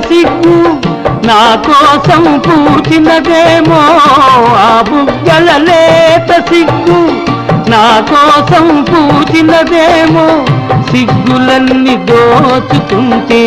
సిగ్గు నా కోసం పూచినదేమో, ఆ బుగ్గల లేత సిగ్గు నా కోసం పూచినదేమో, సిగ్గులన్నీ దోచుకుంటే